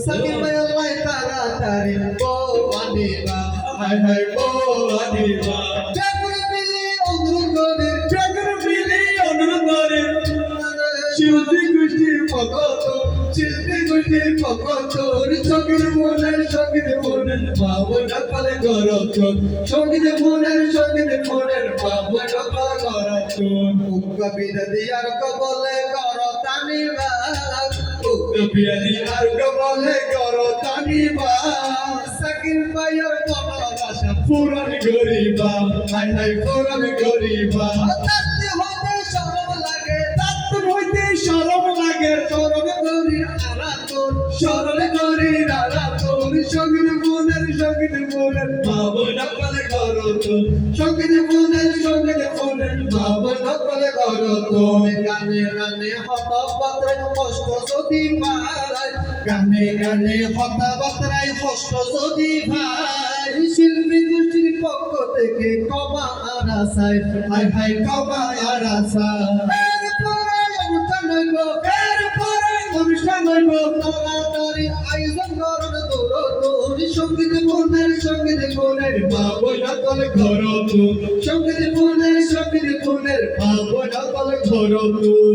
সাকিব ভাই আল্লাহ তাড়াতাড়ি বউ আনিবা হায় হায় বউ আনিবা চাকরি মিলি অনুরোধ করে শিল্পী গোষ্ঠীর পক্ষ চোখের মনের ভাবনা পালে গরচন সঙ্গীত মনের ভাবনা পালে গরচন কবিতা দিয়ার কবলে গর তানিবা কবিতা দিয়ার কবলে গর তানিবা সাকিব ভাইয়ের মনের আশা পূরণ করিবা হায় হায় পূরণ করিবা তাতে হতে শরম লাগে শরম করি আরাতন সঙ্গীত মনের ভাবনা পালে গরচন সঙ্গীত মনের ভাবনা পালে গরচন গানে হতাবাত্রায় কষ্ট যদি ভাই গানে হতাবাত্রায় কষ্ট যদি ভাই শিল্পী গোষ্ঠীর পক্ষ থেকে ক্ষমা আর আশায় হায় হায় ক্ষমা আর আশায় অনুষ্ঠান হইব তাড়াতাড়ি আয়োজন করুন তোর সঙ্গীত মনের ভাবনা পালে গরচন সঙ্গীত মনের ভাবনা পালে গরচন